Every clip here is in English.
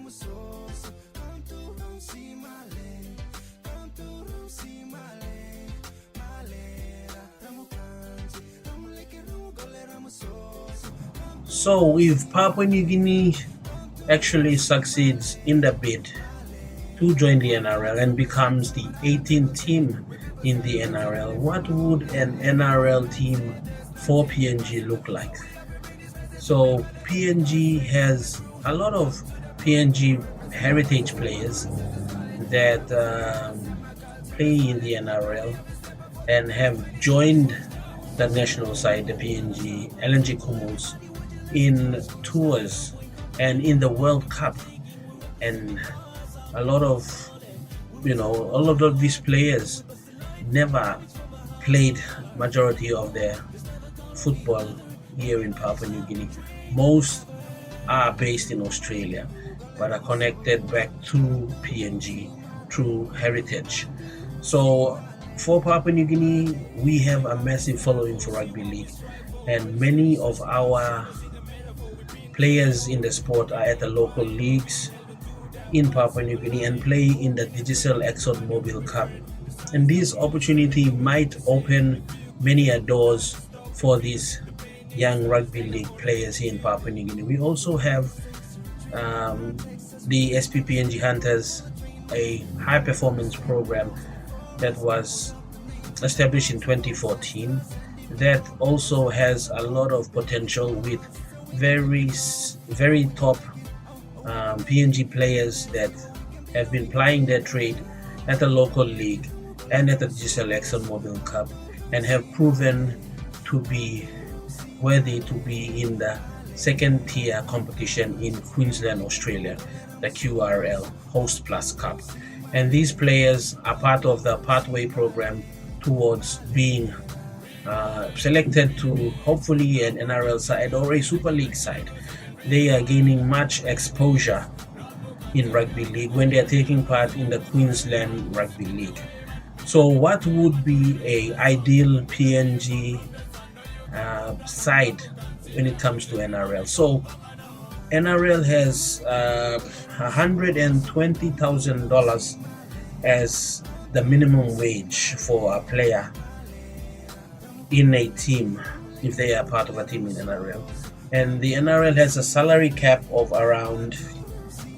So if Papua New Guinea actually succeeds in the bid to join the NRL and becomes the 18th team in the NRL, what would an NRL team for PNG look like? So PNG has a lot of PNG heritage players that play in the NRL and have joined the national side, the PNG LNG Kumus, in tours and in the World Cup. And a lot of these players never played majority of their football here in Papua New Guinea. Most are based in Australia but are connected back to PNG through heritage. So for Papua New Guinea, we have a massive following for rugby league, and many of our players in the sport are at the local leagues in Papua New Guinea and play in the Digital ExxonMobil Cup. And this opportunity might open many doors for these young rugby league players here in Papua New Guinea. We also have the SPPNG Hunters, a high performance program that was established in 2014 that also has a lot of potential with very top PNG players that have been plying their trade at the local league and at the Digital ExxonMobil Cup and have proven to be worthy to be in the second tier competition in Queensland, Australia, the QRL Host Plus Cup. And these players are part of the pathway program towards being selected to hopefully an NRL side or a Super League side. They are gaining much exposure in rugby league when they are taking part in the Queensland Rugby League. So what would be a ideal PNG side when it comes to NRL? So NRL has $120,000 as the minimum wage for a player in a team if they are part of a team in NRL. And the NRL has a salary cap of around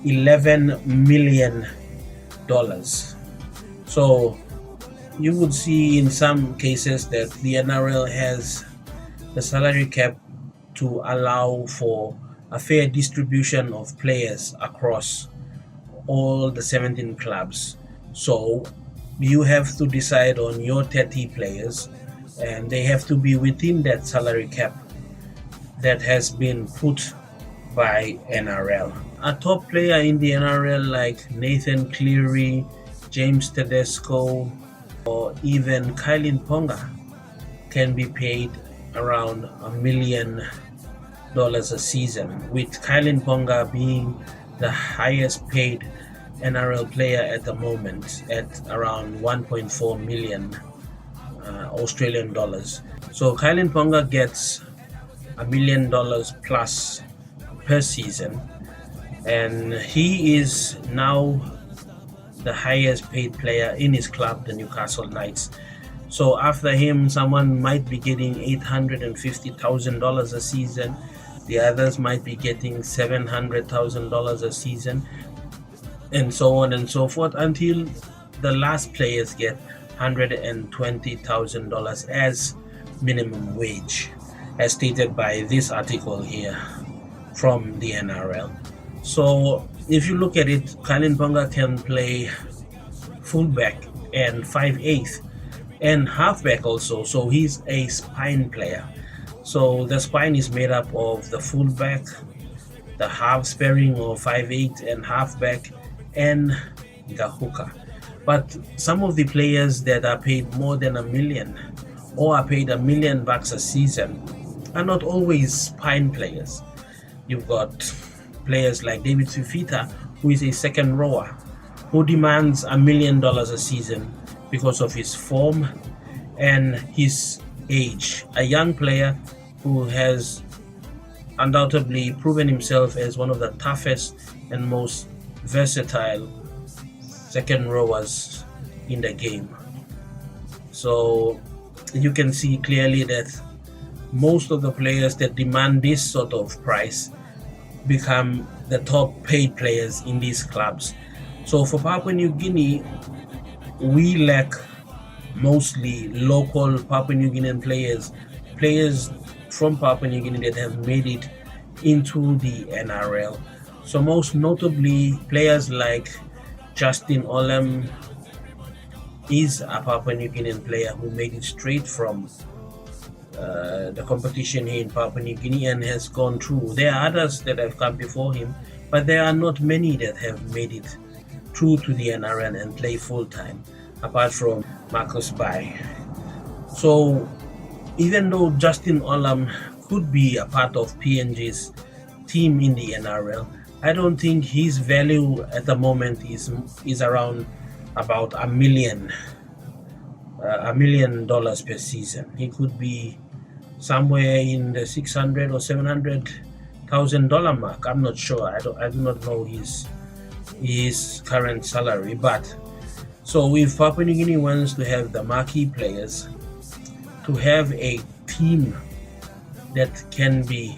$11 million. So you would see in some cases that the NRL has the salary cap to allow for a fair distribution of players across all the 17 clubs. So you have to decide on your 30 players and they have to be within that salary cap that has been put by NRL. A top player in the NRL like Nathan Cleary, James Tedesco, or even Kylin Ponga can be paid around $1 million a season, with Kylin Ponga being the highest paid NRL player at the moment at around 1.4 million Australian dollars. So Kylin Ponga gets $1 million plus per season, and he is now the highest paid player in his club, the Newcastle Knights. So after him, someone might be getting $850,000 a season. The others might be getting $700,000 a season, and so on and so forth, until the last players get $120,000 as minimum wage, as stated by this article here from the NRL. So if you look at it, Kylin Ponga can play fullback and 5/8 and halfback also. So he's a spine player. So the spine is made up of the fullback, the half sparing of 5/8 and halfback, and the hooker. But some of the players that are paid more than $1 million or are paid $1 million a season are not always spine players. You've got players like David Fifita, who is a second rower, who demands $1 million a season because of his form and his age. A young player who has undoubtedly proven himself as one of the toughest and most versatile second rowers in the game. So you can see clearly that most of the players that demand this sort of price become the top paid players in these clubs. So for Papua New Guinea, we lack mostly local Papua New Guinean players from Papua New Guinea that have made it into the NRL. So most notably, players like Justin Olam is a Papua New Guinean player who made it straight from the competition here in Papua New Guinea and has gone through. There are others that have come before him, but there are not many that have made it through to the NRL and play full time, apart from Marcus Bai. So even though Justin Olam could be a part of PNG's team in the NRL, I don't think his value at the moment is around about $1 million per season. He could be somewhere in the $600,000 or $700,000 mark. I'm not sure. I do not know his current salary. But so if Papua New Guinea wants to have the marquee players, to have a team that can be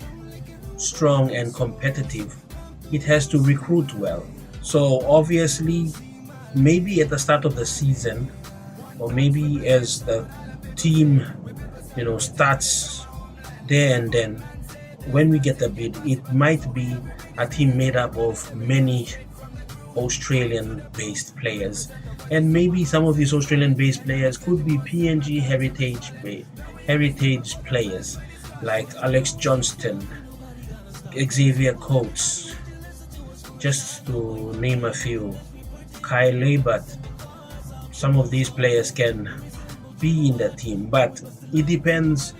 strong and competitive, it has to recruit well. So obviously, maybe at the start of the season, or maybe as the team starts there and then, when we get the bid, it might be a team made up of many Australian based players, and maybe some of these Australian based players could be PNG heritage players like Alex Johnston, Xavier Coates, just to name a few, Kyle Labert. Some of these players can be in the team, but it depends.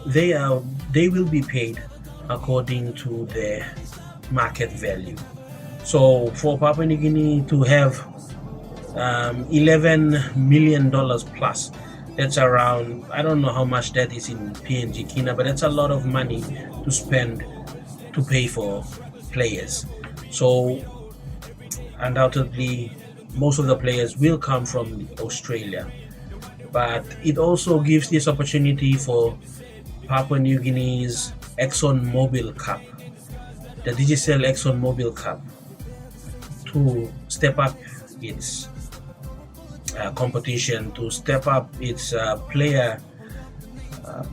They will be paid according to their market value. So for Papua New Guinea to have $11 million plus, that's around, I don't know how much that is in PNG Kina, but that's a lot of money to spend to pay for players. So undoubtedly, most of the players will come from Australia, but it also gives this opportunity for Papua New Guinea's ExxonMobil Cup, the Digicel ExxonMobil Cup, to step up its competition, to step up its player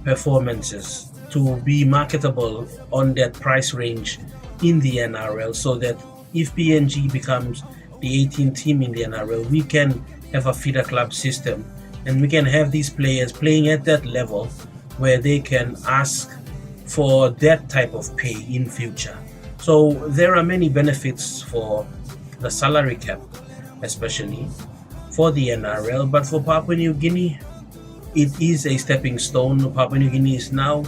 performances, to be marketable on that price range in the NRL, so that if PNG becomes the 18th team in the NRL, we can have a feeder club system, and we can have these players playing at that level where they can ask for that type of pay in future. So there are many benefits for the salary cap, especially for the NRL, but for Papua New Guinea, it is a stepping stone. Papua New Guinea is now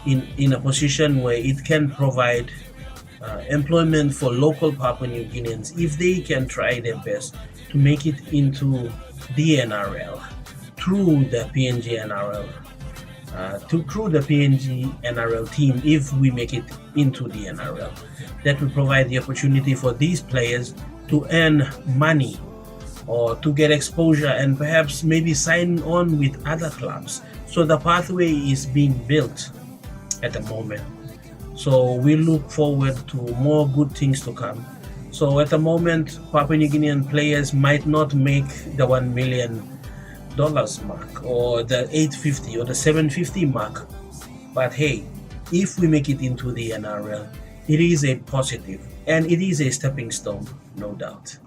in a position where it can provide employment for local Papua New Guineans if they can try their best to make it into the NRL through the PNG NRL, through the PNG NRL team. If we make it into the NRL, that will provide the opportunity for these players to earn money or to get exposure and perhaps maybe sign on with other clubs. So the pathway is being built at the moment. So we look forward to more good things to come. So at the moment, Papua New Guinean players might not make the $1 million mark or the 850 or the 750 mark. But hey, if we make it into the NRL, it is a positive and it is a stepping stone, no doubt.